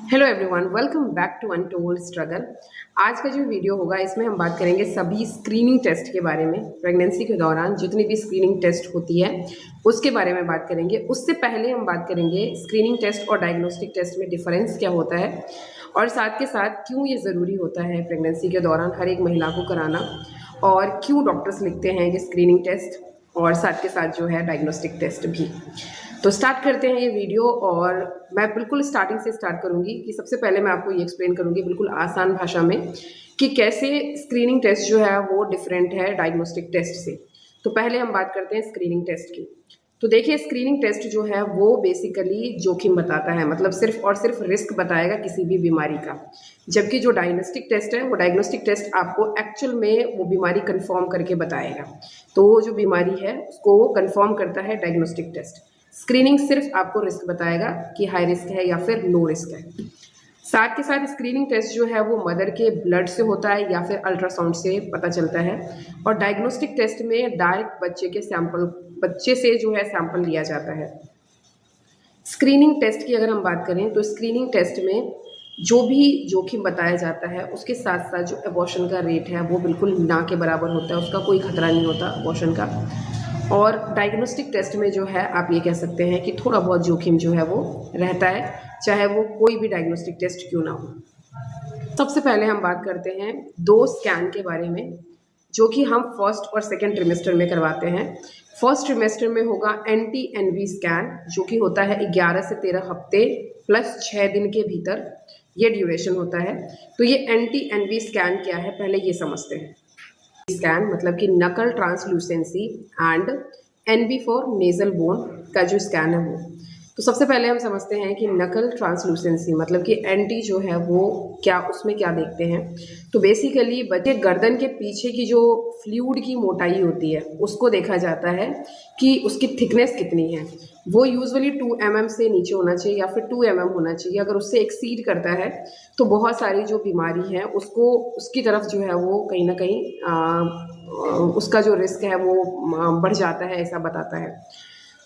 Hello everyone, welcome back to untold struggle. आज का जो वीडियो होगा इसमें हम बात करेंगे सभी स्क्रीनिंग टेस्ट के बारे में। प्रेगनेंसी के दौरान जितनी भी स्क्रीनिंग टेस्ट होती है उसके बारे में बात करेंगे। उससे पहले हम बात करेंगे स्क्रीनिंग टेस्ट और डायग्नोस्टिक टेस्ट में डिफरेंस क्या होता है और साथ के साथ क्यों ये ज़रूरी होता है प्रेगनेंसी के दौरान हर एक महिला को कराना, और क्यों डॉक्टर्स लिखते हैं ये स्क्रीनिंग टेस्ट और साथ के साथ जो है डायग्नोस्टिक टेस्ट भी। तो स्टार्ट करते हैं ये वीडियो, और मैं बिल्कुल स्टार्टिंग से स्टार्ट करूंगी कि सबसे पहले मैं आपको ये एक्सप्लेन करूंगी बिल्कुल आसान भाषा में कि कैसे स्क्रीनिंग टेस्ट जो है वो डिफरेंट है डायग्नोस्टिक टेस्ट से। तो पहले हम बात करते हैं स्क्रीनिंग टेस्ट की। तो देखिए, स्क्रीनिंग टेस्ट जो है वो बेसिकली जोखिम बताता है, मतलब सिर्फ और सिर्फ रिस्क बताएगा किसी भी बीमारी का, जबकि जो डायग्नोस्टिक टेस्ट है वो डायग्नोस्टिक टेस्ट आपको एक्चुअल में वो बीमारी कंफर्म करके बताएगा। तो वो जो बीमारी है उसको वो कंफर्म करता है डायग्नोस्टिक टेस्ट। स्क्रीनिंग सिर्फ आपको रिस्क बताएगा कि हाई रिस्क है या फिर लो रिस्क है। साथ के साथ स्क्रीनिंग टेस्ट जो है वो मदर के ब्लड से होता है या फिर अल्ट्रासाउंड से पता चलता है, और डायग्नोस्टिक टेस्ट में डायरेक्ट बच्चे से जो है सैंपल लिया जाता है। स्क्रीनिंग टेस्ट की अगर हम बात करें तो स्क्रीनिंग टेस्ट में जो भी जोखिम बताया जाता है उसके साथ साथ जो अबॉर्शन का रेट है वो बिल्कुल ना के बराबर होता है, उसका कोई खतरा नहीं होता अबॉर्शन का। और डायग्नोस्टिक टेस्ट में जो है आप ये कह सकते हैं कि थोड़ा बहुत जोखिम जो है वो रहता है, चाहे वो कोई भी डायग्नोस्टिक टेस्ट क्यों ना हो। सबसे पहले हम बात करते हैं दो स्कैन के बारे में जो कि हम फर्स्ट और सेकेंड ट्रिमेस्टर में करवाते हैं। फर्स्ट ट्रिमेस्टर में होगा NT-NV स्कैन, जो कि होता है 11 से 13 हफ्ते प्लस 6 दिन के भीतर ये ड्यूरेशन होता है। तो ये NT-NV स्कैन क्या है पहले ये समझते हैं। स्कैन मतलब कि नकल translucency and NB for nasal bone का जो स्कैन है वो। तो सबसे पहले हम समझते हैं कि नकल ट्रांसलूसेंसी मतलब कि NT जो है वो क्या, उसमें क्या देखते हैं। तो बेसिकली बच्चे गर्दन के पीछे की जो फ्लूइड की मोटाई होती है उसको देखा जाता है कि उसकी थिकनेस कितनी है। वो यूजुअली 2 mm से नीचे होना चाहिए या फिर 2 mm होना चाहिए। अगर उससे एक्सीड करता है तो बहुत सारी जो बीमारी है उसको उसकी तरफ जो है वो कहीं ना कहीं उसका जो रिस्क है वो बढ़ जाता है, ऐसा बताता है।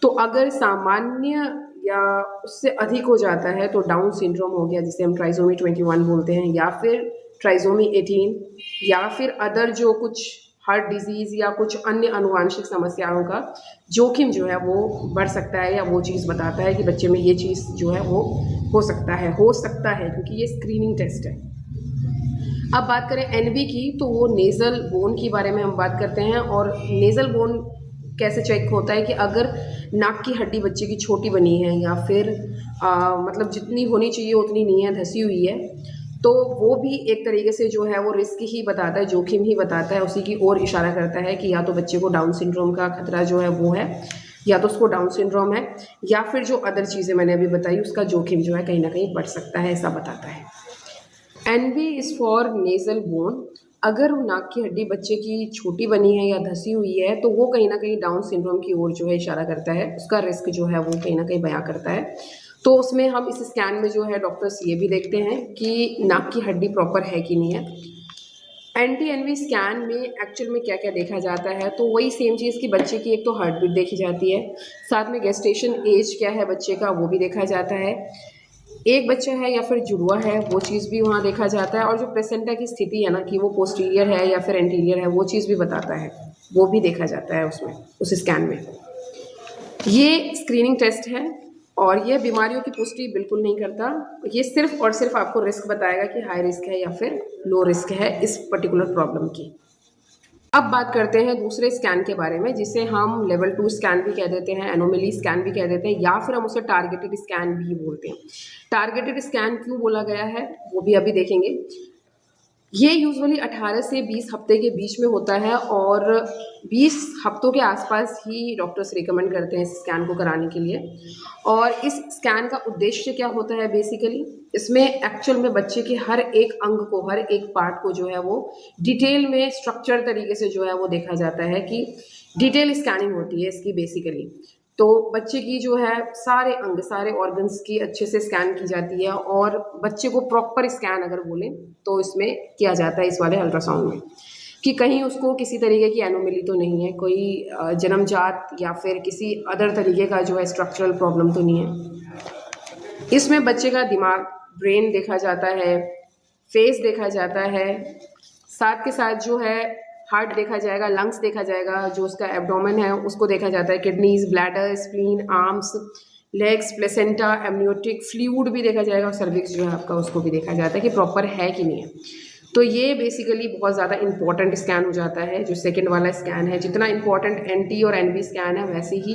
तो अगर सामान्य या उससे अधिक हो जाता है तो डाउन सिंड्रोम हो गया, जिसे हम ट्राइसोमी 21 बोलते हैं, या फिर ट्राइसोमी 18, या फिर अदर जो कुछ हार्ट डिजीज़ या कुछ अन्य अनुवांशिक समस्याओं का जोखिम जो है वो बढ़ सकता है, या वो चीज़ बताता है कि बच्चे में ये चीज़ जो है वो हो सकता है क्योंकि ये स्क्रीनिंग टेस्ट है। अब बात करें NB की, तो वो नेज़ल बोन के बारे में हम बात करते हैं। और नेज़ल बोन कैसे चेक होता है कि अगर नाक की हड्डी बच्चे की छोटी बनी है या फिर मतलब जितनी होनी चाहिए उतनी नहीं है, धसी हुई है, तो वो भी एक तरीके से जो है वो रिस्क ही बताता है, जोखिम ही बताता है, उसी की ओर इशारा करता है कि या तो बच्चे को डाउन सिंड्रोम का खतरा जो है वो है, या तो उसको डाउन सिंड्रोम है, या फिर जो अदर चीज़ें मैंने अभी बताई उसका जोखिम जो है कहीं ना कहीं बढ़ सकता है, ऐसा बताता है। NB is for nasal bone. अगर नाक की हड्डी बच्चे की छोटी बनी है या धसी हुई है तो वो कहीं ना कहीं डाउन सिंड्रोम की ओर जो है इशारा करता है, उसका रिस्क जो है वो कहीं ना कहीं बयां करता है। तो उसमें हम इस स्कैन में जो है डॉक्टर्स ये भी देखते हैं कि नाक की हड्डी प्रॉपर है कि नहीं है। NT-NV स्कैन में एक्चुअल में क्या क्या देखा जाता है, तो वही सेम चीज़ कि बच्चे की एक तो हार्ट बीट देखी जाती है, साथ में गेस्टेशन एज क्या है बच्चे का वो भी देखा जाता है, एक बच्चा है या फिर जुड़वा है वो चीज़ भी वहाँ देखा जाता है, और जो प्लेसेंटा की स्थिति है ना कि वो पोस्टीरियर है या फिर एंटीरियर है वो चीज़ भी बताता है, वो भी देखा जाता है उसमें, उस स्कैन में। ये स्क्रीनिंग टेस्ट है और ये बीमारियों की पुष्टि बिल्कुल नहीं करता, ये सिर्फ और सिर्फ आपको रिस्क बताएगा कि हाई रिस्क है या फिर लो रिस्क है इस पर्टिकुलर प्रॉब्लम की। अब बात करते हैं दूसरे स्कैन के बारे में, जिसे हम लेवल 2 स्कैन भी कह देते हैं, एनोमली स्कैन भी कह देते हैं, या फिर हम उसे टारगेटेड स्कैन भी बोलते हैं। टारगेटेड स्कैन क्यों बोला गया है वो भी अभी देखेंगे। ये यूजुअली 18 से 20 हफ्ते के बीच में होता है, और 20 हफ्तों के आसपास ही डॉक्टर्स रिकमेंड करते हैं इस स्कैन को कराने के लिए। और इस स्कैन का उद्देश्य क्या होता है बेसिकली, इसमें एक्चुअल में बच्चे के हर एक अंग को, हर एक पार्ट को जो है वो डिटेल में स्ट्रक्चर तरीके से जो है वो देखा जाता है, कि डिटेल स्कैनिंग होती है इसकी बेसिकली। तो बच्चे की जो है सारे अंग, सारे ऑर्गन्स की अच्छे से स्कैन की जाती है, और बच्चे को प्रॉपर स्कैन अगर बोलें तो इसमें किया जाता है इस वाले अल्ट्रासाउंड में, कि कहीं उसको किसी तरीके की एनोमली तो नहीं है, कोई जन्मजात या फिर किसी अदर तरीके का जो है स्ट्रक्चरल प्रॉब्लम तो नहीं है। इसमें बच्चे का दिमाग ब्रेन देखा जाता है, फेस देखा जाता है, साथ के साथ जो है हार्ट देखा जाएगा, लंग्स देखा जाएगा, जो उसका एब्डोमेन है उसको देखा जाता है, kidneys, bladder, spleen, arms, legs, placenta, amniotic fluid भी देखा जाएगा और सर्विक्स जो है आपका उसको भी देखा जाता है कि प्रॉपर है कि नहीं है। तो ये बेसिकली बहुत ज़्यादा इंपॉर्टेंट स्कैन हो जाता है जो सेकंड वाला स्कैन है। जितना इंपॉर्टेंट एनटी और एनबी स्कैन है वैसे ही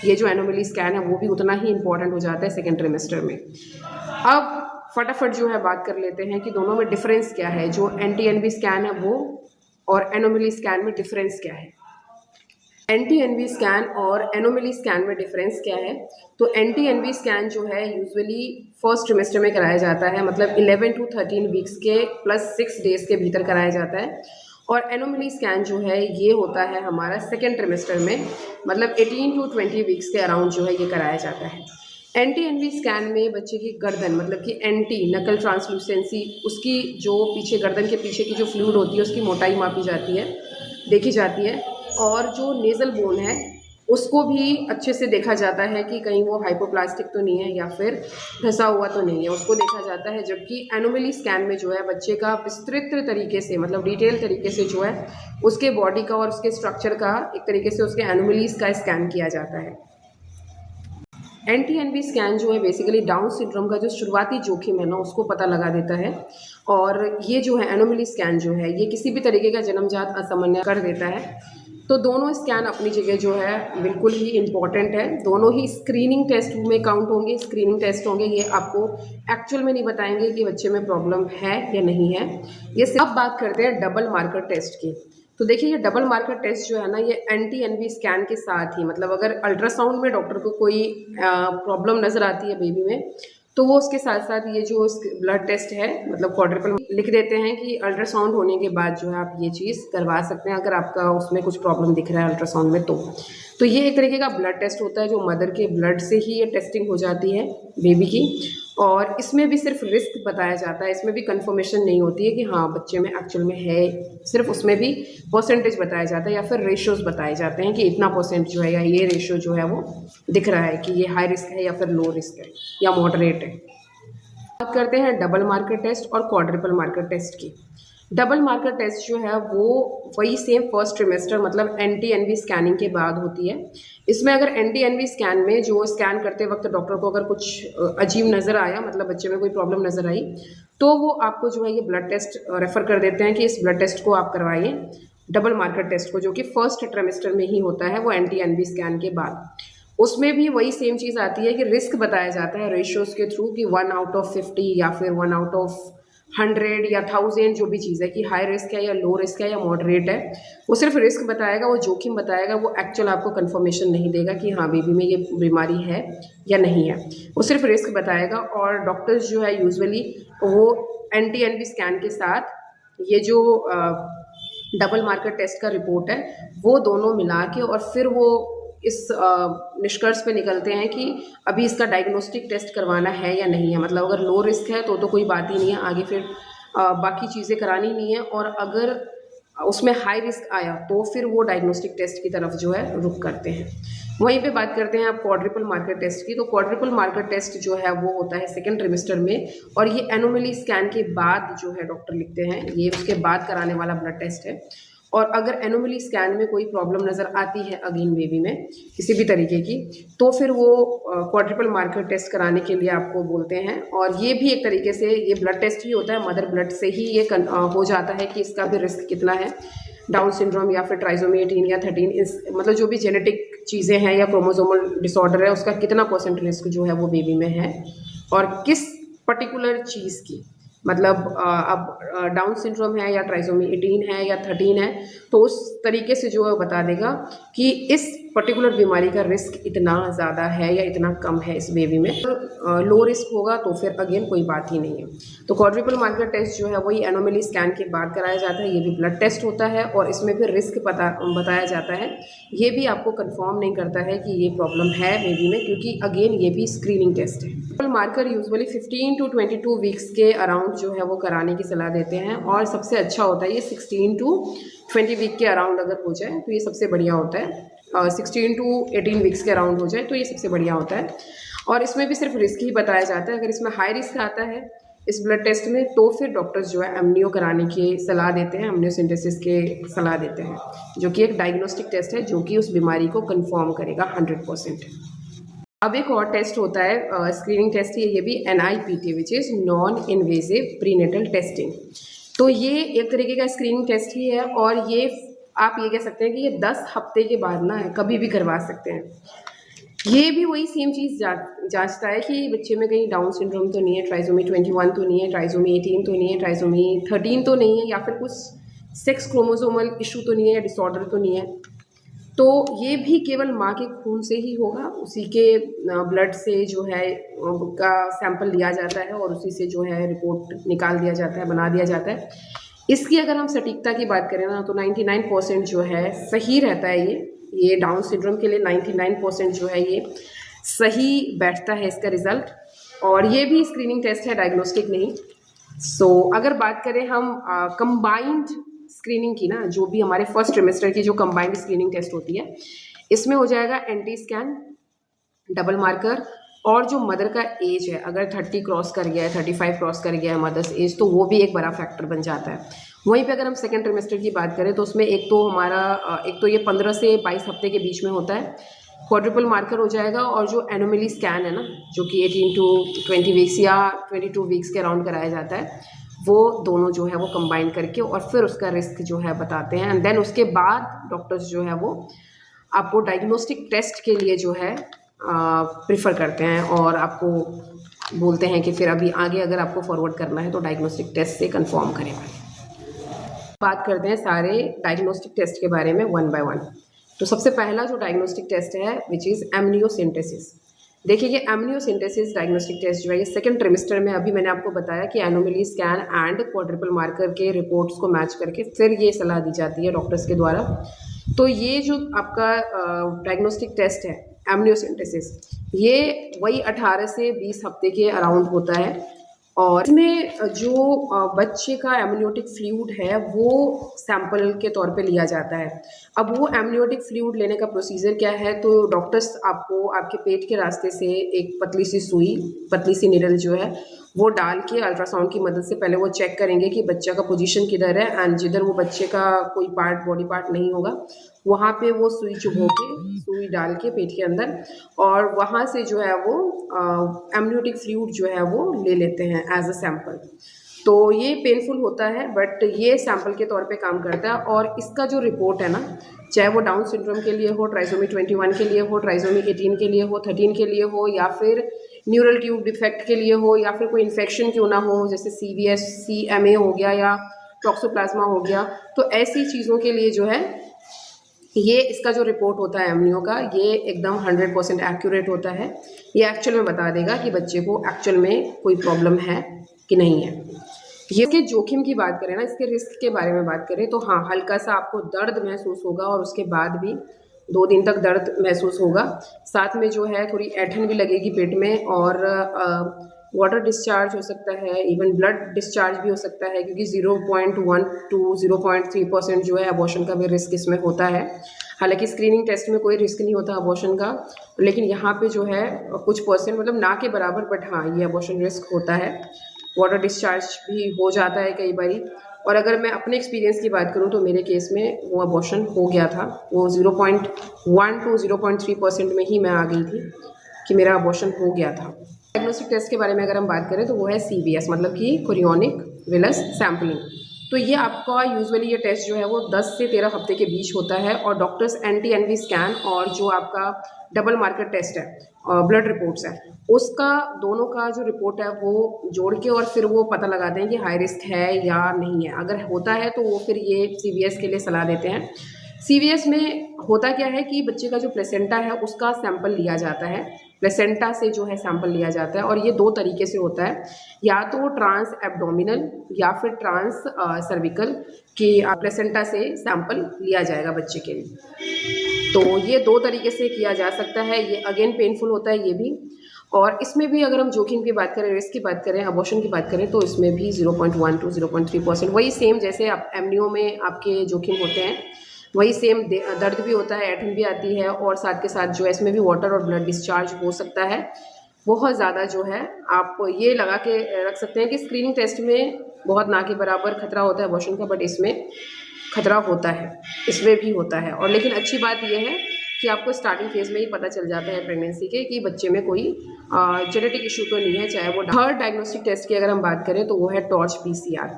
ये जो एनोमली स्कैन है वो भी उतना ही इंपॉर्टेंट हो जाता है सेकेंड ट्रिमेस्टर में। अब फटाफट जो है बात कर लेते हैं कि दोनों में डिफरेंस क्या है, जो एनटी एनबी स्कैन है वो और एनोमली स्कैन में डिफरेंस क्या है। एंटी एनवी स्कैन और एनोमली स्कैन में डिफरेंस क्या है। तो एंटी एनवी स्कैन जो है यूजुअली फर्स्ट ट्रिमेस्टर में कराया जाता है, मतलब 11 to 13 वीक्स के प्लस 6 डेज के भीतर कराया जाता है। और एनोमली स्कैन जो है ये होता है हमारा सेकेंड ट्रिमेस्टर में, मतलब 18 to 20 वीक्स के अराउंड जो है ये कराया जाता है। एंटी एनवी स्कैन में बच्चे की गर्दन, मतलब कि एंटी नकल ट्रांसलूसेंसी, उसकी जो पीछे गर्दन के पीछे की जो फ्लूइड होती है उसकी मोटाई मापी जाती है, देखी जाती है। और जो नेज़ल बोन है उसको भी अच्छे से देखा जाता है कि कहीं वो हाइपोप्लास्टिक तो नहीं है या फिर धंसा हुआ तो नहीं है, उसको देखा जाता है। जबकि एनोमली स्कैन में जो है बच्चे का विस्तृत तरीके से, मतलब डिटेल तरीके से जो है उसके बॉडी का और उसके स्ट्रक्चर का एक तरीके से उसके एनोमलीज का स्कैन किया जाता है। एंटी एनबी स्कैन जो है बेसिकली डाउन सिंड्रोम का जो शुरुआती जोखिम है ना उसको पता लगा देता है। और ये जो है एनोमली स्कैन जो है ये किसी भी तरीके का जन्मजात असामान्य कर देता है। तो दोनों स्कैन अपनी जगह जो है बिल्कुल ही इम्पॉर्टेंट है, दोनों ही स्क्रीनिंग टेस्ट में काउंट होंगे। स्क्रीनिंग टेस्ट होंगे, ये आपको एक्चुअल में नहीं बताएंगे कि बच्चे में प्रॉब्लम है या नहीं है। ये अब बात करते हैं डबल मार्कर टेस्ट की। तो देखिए ये डबल मार्कर टेस्ट जो है ना ये एंटी एनवी स्कैन के साथ ही, मतलब अगर अल्ट्रासाउंड में डॉक्टर को कोई प्रॉब्लम नज़र आती है बेबी में तो वो उसके साथ साथ ये जो ब्लड टेस्ट है, मतलब क्वाड्रुपल लिख देते हैं कि अल्ट्रासाउंड होने के बाद जो है आप ये चीज़ करवा सकते हैं अगर आपका उसमें कुछ प्रॉब्लम दिख रहा है अल्ट्रासाउंड में। तो ये एक तरीके का ब्लड टेस्ट होता है जो मदर के ब्लड से ही ये टेस्टिंग हो जाती है बेबी की। और इसमें भी सिर्फ रिस्क बताया जाता है, इसमें भी कंफर्मेशन नहीं होती है कि हाँ बच्चे में एक्चुअल में है, सिर्फ उसमें भी परसेंटेज बताया जाता है या फिर रेशियोज बताए जाते हैं कि इतना परसेंट जो है या ये रेशियो जो है वो दिख रहा है कि ये हाई रिस्क है या फिर लो रिस्क है या मॉडरेट है। बात करते हैं डबल मार्कर टेस्ट और क्वाड्रुपल मार्कर टेस्ट की। डबल मार्कर टेस्ट जो है वो वही सेम फर्स्ट ट्रिमेस्टर, मतलब एंटी एनवी स्कैनिंग के बाद होती है। इसमें अगर एंटी एनवी स्कैन में जो स्कैन करते वक्त डॉक्टर को अगर कुछ अजीब नज़र आया, मतलब बच्चे में कोई प्रॉब्लम नज़र आई, तो वो आपको जो है ये ब्लड टेस्ट रेफ़र कर देते हैं कि इस ब्लड टेस्ट को आप करवाइए, डबल मार्कर टेस्ट को, जो कि फर्स्ट ट्रिमेस्टर में ही होता है वो एंटी एनवी स्कैन के बाद। उसमें भी वही सेम चीज़ आती है कि रिस्क बताया जाता है रेशियोज़ के थ्रू कि 1 आउट ऑफ 50 या फिर 1 आउट ऑफ 100 या 1000 जो भी चीज़ है कि हाई रिस्क है या लो रिस्क है या मॉडरेट है। वो सिर्फ रिस्क बताएगा, वो जोखिम बताएगा, वो एक्चुअल आपको कंफर्मेशन नहीं देगा कि हाँ बेबी में ये बीमारी है या नहीं है। वो सिर्फ रिस्क बताएगा। और डॉक्टर्स जो है यूजुअली वो एंटी एनवी स्कैन के साथ ये जो डबल मार्कर टेस्ट का रिपोर्ट है वो दोनों मिला के और फिर वो इस निष्कर्ष पे निकलते हैं कि अभी इसका डायग्नोस्टिक टेस्ट करवाना है या नहीं है। मतलब अगर लो रिस्क है तो कोई बात ही नहीं है, आगे फिर बाकी चीज़ें करानी नहीं है। और अगर उसमें हाई रिस्क आया तो फिर वो डायग्नोस्टिक टेस्ट की तरफ जो है रुख करते हैं। वहीं पे बात करते हैं आप क्वाड्रुपल मार्कर टेस्ट की। तो क्वाड्रुपल मार्कर टेस्ट जो है वो होता है सेकेंड ट्रिमेस्टर में, और ये एनोमली स्कैन के बाद जो है डॉक्टर लिखते हैं, ये उसके बाद कराने वाला ब्लड टेस्ट है। और अगर एनोमली स्कैन में कोई प्रॉब्लम नज़र आती है अगेन बेबी में किसी भी तरीके की, तो फिर वो क्वाड्रुपल मार्कर टेस्ट कराने के लिए आपको बोलते हैं। और ये भी एक तरीके से ये ब्लड टेस्ट ही होता है, मदर ब्लड से ही ये हो जाता है कि इसका भी रिस्क कितना है, डाउन सिंड्रोम या फिर ट्राइसोमी 18 या 13, इस मतलब जो भी जेनेटिक चीज़ें हैं या क्रोमोसोमल डिसऑर्डर है उसका कितना % रिस्क जो है वो बेबी में है और किस पर्टिकुलर चीज़ की, मतलब अब डाउन सिंड्रोम है या ट्राइसोमी 18 है या 13 है, तो उस तरीके से जो है बता देगा कि इस पर्टिकुलर बीमारी का रिस्क इतना ज़्यादा है या इतना कम है इस बेबी में। लो रिस्क होगा तो फिर अगेन कोई बात ही नहीं है। तो क्वाड्रुपल मार्कर टेस्ट जो है वही एनोमली स्कैन के बाद कराया जाता है। ये भी ब्लड टेस्ट होता है और इसमें फिर रिस्क बताया जाता है। ये भी आपको कंफर्म नहीं करता है कि ये प्रॉब्लम है बेबी में, क्योंकि अगेन ये भी स्क्रीनिंग टेस्ट है। Quadruple marker usually 15 to 22 weeks के अराउंड जो है वो कराने की सलाह देते हैं, और सबसे अच्छा होता है ये 16 to 20 वीक के अराउंड अगर हो जाए तो ये सबसे बढ़िया होता है। 16 to 18 वीक्स के अराउंड हो जाए तो ये सबसे बढ़िया होता है। और इसमें भी सिर्फ रिस्क ही बताया जाता है। अगर इसमें हाई रिस्क आता है इस ब्लड टेस्ट में, तो फिर डॉक्टर्स जो है एमनियो कराने की सलाह देते हैं, एमनियोसेंटेसिस के सलाह देते हैं, जो कि एक डायग्नोस्टिक टेस्ट है जो कि उस बीमारी को कंफर्म करेगा 100%। अब एक और टेस्ट होता है स्क्रीनिंग टेस्ट, ये भी NIPT which is non invasive prenatal testing. तो ये एक तरीके का स्क्रीनिंग टेस्ट ही है, और ये आप ये कह सकते हैं कि ये 10 हफ्ते के बाद ना कभी भी करवा सकते हैं। ये भी वही सेम चीज़ जांचता है कि बच्चे में कहीं डाउन सिंड्रोम तो नहीं है, ट्राइसोमी 21 तो नहीं है, ट्राइसोमी 18 तो नहीं है, ट्राइसोमी 13 तो नहीं है, या फिर कुछ सेक्स क्रोमोसोमल इशू तो नहीं है या डिसऑर्डर तो नहीं है। तो ये भी केवल माँ के खून से ही होगा, उसी के ब्लड से जो है का सैंपल लिया जाता है और उसी से जो है रिपोर्ट निकाल दिया जाता है, बना दिया जाता है। इसकी अगर हम सटीकता की बात करें ना, तो 99% जो है सही रहता है। ये डाउन सिंड्रोम के लिए 99% जो है ये सही बैठता है इसका रिजल्ट, और ये भी स्क्रीनिंग टेस्ट है, डायग्नोस्टिक नहीं। सो अगर बात करें हम कंबाइंड स्क्रीनिंग की ना, जो भी हमारे फर्स्ट ट्रिमेस्टर की जो कंबाइंड स्क्रीनिंग टेस्ट होती है, इसमें हो जाएगा एंटी स्कैन, डबल मार्कर, और जो मदर का एज है, अगर 30 क्रॉस कर गया है, 35 क्रॉस कर गया है मदर्स एज, तो वो भी एक बड़ा फैक्टर बन जाता है। वहीं पे अगर हम सेकेंड ट्रिमेस्टर की बात करें, तो उसमें एक तो ये 15 से 22 हफ्ते के बीच में होता है, क्वाड्रुपल मार्कर हो जाएगा, और जो एनोमली स्कैन है ना, जो कि 18 to 20 वीक्स या 22 वीक्स के अराउंड कराया जाता है, वो दोनों जो है वो कंबाइन करके और फिर उसका रिस्क जो है बताते हैं। एंड देन उसके बाद डॉक्टर्स जो है वो आपको डायग्नोस्टिक टेस्ट के लिए जो है प्रिफर करते हैं, और आपको बोलते हैं कि फिर अभी आगे अगर आपको फॉरवर्ड करना है तो डायग्नोस्टिक टेस्ट से कंफर्म करें। बात करते हैं सारे डायग्नोस्टिक टेस्ट के बारे में वन बाय वन। तो सबसे पहला जो डायग्नोस्टिक टेस्ट है विच इज़ एमनियोसेंटेसिस। देखिए ये एमनियोसेंटेसिस डायग्नोस्टिक टेस्ट जो है ये सेकंड ट्रिमेस्टर में, अभी मैंने आपको बताया कि anomaly scan and quadruple marker के रिपोर्ट्स को मैच करके फिर ये सलाह दी जाती है डॉक्टर्स के द्वारा। तो ये जो आपका डायग्नोस्टिक टेस्ट है एमनियोसेंटेसिस, ये वही 18 से 20 हफ्ते के अराउंड होता है, और इसमें जो बच्चे का एमनियोटिक फ्लूइड है वो सैंपल के तौर पे लिया जाता है। अब वो एमनियोटिक फ्लूइड लेने का प्रोसीजर क्या है, तो डॉक्टर्स आपको आपके पेट के रास्ते से एक पतली सी सुई, पतली सी निडल जो है वो डाल के अल्ट्रासाउंड की मदद से पहले वो चेक करेंगे कि बच्चा का पोजीशन किधर है, एंड जिधर वो बच्चे का कोई पार्ट, बॉडी पार्ट नहीं होगा, वहाँ पे वो सुई चुभो के, सुई डाल के पेट के अंदर, और वहाँ से जो है वो एमनियोटिक फ्लूइड जो है वो ले लेते हैं एज अ सैंपल। तो ये पेनफुल होता है, बट ये सैंपल के तौर पे काम करता है, और इसका जो रिपोर्ट है ना, चाहे वो डाउन सिंड्रोम के लिए हो, ट्राइसोमी 21 के लिए हो, ट्राइसोमी 18 के लिए हो, 13 के लिए हो, या फिर न्यूरल ट्यूब डिफेक्ट के लिए हो, या फिर कोई इन्फेक्शन क्यों ना हो, जैसे CVS CMA हो गया या टॉक्सोप्लाज्मा हो गया, तो ऐसी चीज़ों के लिए जो है ये इसका जो रिपोर्ट होता है एमनियो का, ये एकदम 100% एक्यूरेट होता है। ये एक्चुअल में बता देगा कि बच्चे को एक्चुअल में कोई प्रॉब्लम है कि नहीं है। ये इसके जोखिम की बात करें ना, इसके रिस्क के बारे में बात करें, तो हाँ, हल्का सा आपको दर्द महसूस होगा, और उसके बाद भी 2 दिन तक दर्द महसूस होगा। साथ में जो है थोड़ी ऐंठन भी लगेगी पेट में, और वाटर डिस्चार्ज हो सकता है, इवन ब्लड डिस्चार्ज भी हो सकता है, क्योंकि 0.1 to 0.3% जो है अबॉर्शन का भी रिस्क इसमें होता है। हालांकि स्क्रीनिंग टेस्ट में कोई रिस्क नहीं होता अबॉर्शन का, लेकिन यहाँ पे जो है कुछ परसेंट, मतलब ना के बराबर, बट हाँ ये अबॉर्शन रिस्क होता है। वाटर डिस्चार्ज भी हो जाता है कई बारी, और अगर मैं अपने एक्सपीरियंस की बात करूँ तो मेरे केस में वो अबॉर्शन हो गया था, वो 0.1 to 0.3% में ही मैं आ गई थी कि मेरा अबॉर्शन हो गया था। डायग्नोस्टिक टेस्ट के बारे में अगर हम बात करें तो वो है CVS, मतलब कि कोरियोनिक विलस सैम्पलिंग। तो ये आपका यूजुअली ये टेस्ट जो है वो 10 से 13 हफ्ते के बीच होता है, और डॉक्टर्स NT-NV स्कैन और जो आपका डबल मार्कर टेस्ट है ब्लड रिपोर्ट्स है, उसका दोनों का जो रिपोर्ट है वो जोड़ के और फिर वो पता लगाते हैं कि हाई रिस्क है या नहीं है। अगर होता है तो वो फिर ये CVS के लिए सलाह देते हैं। CVS में होता क्या है कि बच्चे का जो प्लेसेंटा है उसका सैंपल लिया जाता है, प्लेसेंटा से जो है सैंपल लिया जाता है, और ये 2 तरीके से होता है, या तो ट्रांस एब्डोमिनल या फिर ट्रांस सर्विकल कि प्लेसेंटा से सैंपल लिया जाएगा बच्चे के लिए। तो ये 2 तरीके से किया जा सकता है। ये अगेन पेनफुल होता है ये भी, और इसमें भी अगर हम जोखिम की बात करें, रिस्क की बात करें, अबॉर्शन की बात करें, तो इसमें भी 0.1 to 0.3%, वही सेम जैसे आप एमनियो में आपके जोखिम होते हैं, वही सेम दर्द भी होता है, ऐंठन भी आती है, और साथ के साथ जो है इसमें भी वाटर और ब्लड डिस्चार्ज हो सकता है। बहुत ज़्यादा जो है आप ये लगा के रख सकते हैं कि स्क्रीनिंग टेस्ट में बहुत ना के बराबर खतरा होता है अबॉर्शन का, बट इसमें खतरा होता है, इसमें भी होता है। और लेकिन अच्छी बात यह है कि आपको स्टार्टिंग फेज़ में ही पता चल जाता है प्रेगनेंसी के कि बच्चे में कोई जेनेटिक इशू तो नहीं है। चाहे वो थर्ड डायग्नोस्टिक टेस्ट की अगर हम बात करें तो वो है टॉर्च पीसीआर।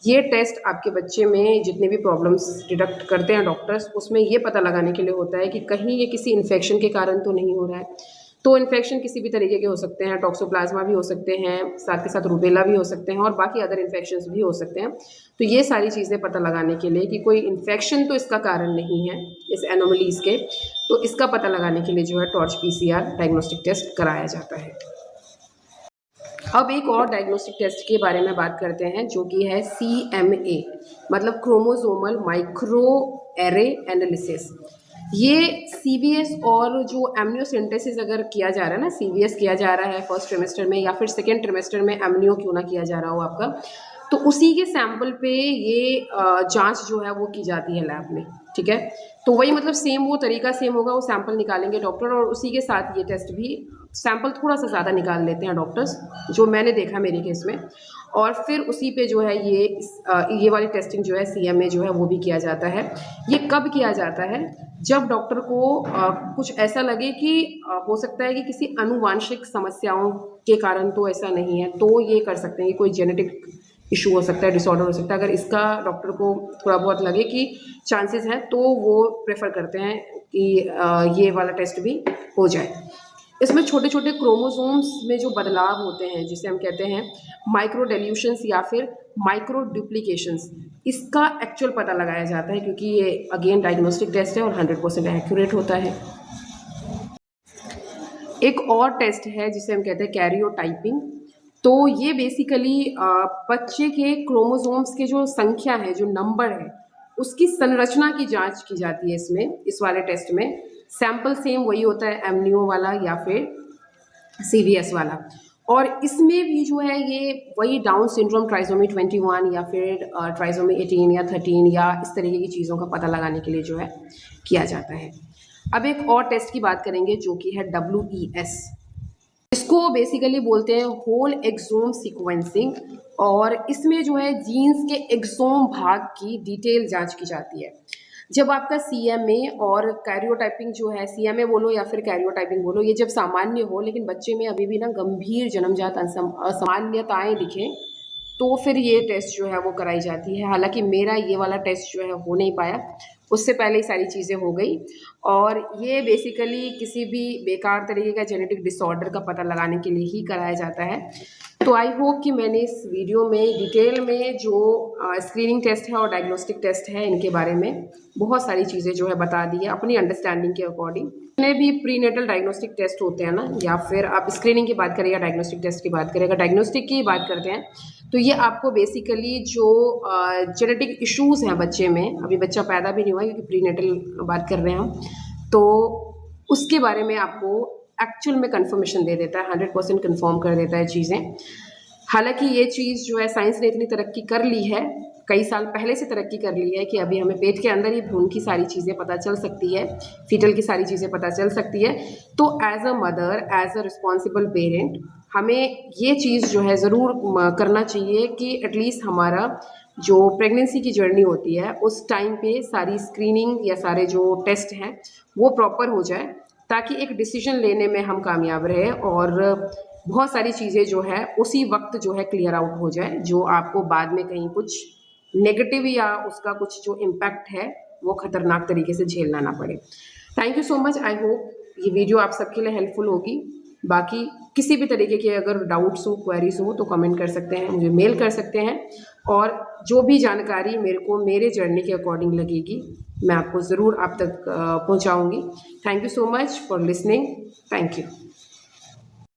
ये टेस्ट आपके बच्चे में जितने भी प्रॉब्लम्स डिटेक्ट करते हैं डॉक्टर्स, उसमें ये पता लगाने के लिए होता है कि कहीं ये किसी इन्फेक्शन के कारण तो नहीं हो रहा है। तो इन्फेक्शन किसी भी तरीके के हो सकते हैं, टॉक्सोप्लाज्मा भी हो सकते हैं, साथ के साथ रूबेला भी हो सकते हैं और बाकी अदर इन्फेक्शंस भी हो सकते हैं। तो ये सारी चीज़ें पता लगाने के लिए कि कोई इन्फेक्शन तो इसका कारण नहीं है इस एनोमलीज़ के, तो इसका पता लगाने के लिए जो है टॉर्च पीसीआर डायग्नोस्टिक टेस्ट कराया जाता है। अब एक और डायग्नोस्टिक टेस्ट के बारे में बात करते हैं जो कि है CMA, मतलब क्रोमोसोमल माइक्रो एरे एनालिसिस। ये CVS और जो एमनियोसेंटेसिस अगर किया जा रहा है ना, CVS किया जा रहा है फर्स्ट ट्रिमेस्टर में या फिर सेकेंड ट्रिमेस्टर में, एमनियो क्यों ना किया जा रहा हो आपका, तो उसी के सैंपल पे ये जांच जो है वो की जाती है लैब में, ठीक है। तो वही मतलब सेम वो तरीका सेम होगा, वो सैंपल निकालेंगे डॉक्टर और उसी के साथ ये टेस्ट भी, सैंपल थोड़ा सा ज़्यादा निकाल लेते हैं डॉक्टर्स, जो मैंने देखा मेरे केस में, और फिर उसी पे जो है ये वाली टेस्टिंग जो है CMA जो है वो भी किया जाता है। ये कब किया जाता है? जब डॉक्टर को कुछ ऐसा लगे कि हो सकता है कि किसी आनुवांशिक समस्याओं के कारण तो ऐसा नहीं है, तो ये कर सकते हैं कि कोई जेनेटिक इशू हो सकता है, डिसऑर्डर हो सकता है। अगर इसका डॉक्टर को थोड़ा बहुत लगे कि चांसेस हैं, तो वो प्रेफर करते हैं कि ये वाला टेस्ट भी हो जाए। इसमें छोटे छोटे क्रोमोसोम्स में जो बदलाव होते हैं, जिसे हम कहते हैं माइक्रो डेल्यूशंस या फिर माइक्रो डुप्लीकेशंस, इसका एक्चुअल पता लगाया जाता है, क्योंकि ये अगेन डायग्नोस्टिक टेस्ट है और 100% एक्यूरेट होता है। एक और टेस्ट है जिसे हम कहते हैं कैरियोटाइपिंग। तो ये बेसिकली बच्चे के क्रोमोसोम्स के जो संख्या है, जो नंबर है, उसकी संरचना की जांच की जाती है इसमें, इस वाले टेस्ट में। सैंपल सेम वही होता है, एमनियो वाला या फिर CVS वाला। और इसमें भी जो है ये वही डाउन सिंड्रोम, ट्राइसोमी 21 या फिर ट्राइसोमी 18 या 13 या इस तरीके की चीज़ों का पता लगाने के लिए जो है किया जाता है। अब एक और टेस्ट की बात करेंगे जो कि है WES। इसको बेसिकली बोलते हैं होल एक्सोम सीक्वेंसिंग, और इसमें जो है जीन्स के एक्सोम भाग की डिटेल जांच की जाती है। जब आपका CMA और कैरियोटाइपिंग जो है, CMA बोलो या फिर कैरियोटाइपिंग बोलो, ये जब सामान्य हो लेकिन बच्चे में अभी भी ना गंभीर जन्मजात असामान्यताएं दिखें, तो फिर ये टेस्ट जो है वो कराई जाती है। हालांकि मेरा ये वाला टेस्ट जो है हो नहीं पाया, उससे पहले ही सारी चीज़ें हो गई। और ये बेसिकली किसी भी बेकार तरीके का जेनेटिक डिसऑर्डर का पता लगाने के लिए ही कराया जाता है। तो आई होप कि मैंने इस वीडियो में डिटेल में जो स्क्रीनिंग टेस्ट है और डायग्नोस्टिक टेस्ट है, इनके बारे में बहुत सारी चीज़ें जो है बता दी है अपनी अंडरस्टैंडिंग के अकॉर्डिंग। जितने भी प्रीनेटल डायग्नोस्टिक टेस्ट होते हैं ना, या फिर आप स्क्रीनिंग की बात करें या डायग्नोस्टिक टेस्ट की बात करें, अगर डायग्नोस्टिक की बात करते हैं तो ये आपको बेसिकली जो जेनेटिक इश्यूज़ हैं बच्चे में, अभी बच्चा पैदा भी नहीं हुआ क्योंकि प्रीनेटल बात कर रहे हैं हम, तो उसके बारे में आपको एक्चुअल में कंफर्मेशन दे देता है, 100% कंफर्म कर देता है चीज़ें। हालांकि ये चीज़ जो है साइंस ने इतनी तरक्की कर ली है, कई साल पहले से तरक्की कर ली है कि अभी हमें पेट के अंदर ही भ्रूण की सारी चीज़ें पता चल सकती है, फीटल की सारी चीज़ें पता चल सकती है। तो as a mother, as a responsible parent, हमें ये चीज़ जो है ज़रूर करना चाहिए कि एटलीस्ट हमारा जो प्रेगनेंसी की जर्नी होती है उस टाइम पे सारी स्क्रीनिंग या सारे जो टेस्ट हैं वो प्रॉपर हो जाए, ताकि एक डिसीजन लेने में हम कामयाब रहे और बहुत सारी चीज़ें जो है उसी वक्त जो है क्लियर आउट हो जाए, जो आपको बाद में कहीं कुछ नेगेटिव या उसका कुछ जो इम्पैक्ट है वो खतरनाक तरीके से झेलना ना पड़े। Thank you so much. I hope ये वीडियो आप सबके लिए हेल्पफुल होगी। बाकी किसी भी तरीके के अगर डाउट्स हो, क्वेरीज हो, तो कमेंट कर सकते हैं, मुझे मेल कर सकते हैं, और जो भी जानकारी मेरे को मेरे जर्नी के अकॉर्डिंग लगेगी मैं आपको ज़रूर आप तक पहुंचाऊंगी। Thank you so much for listening. Thank you.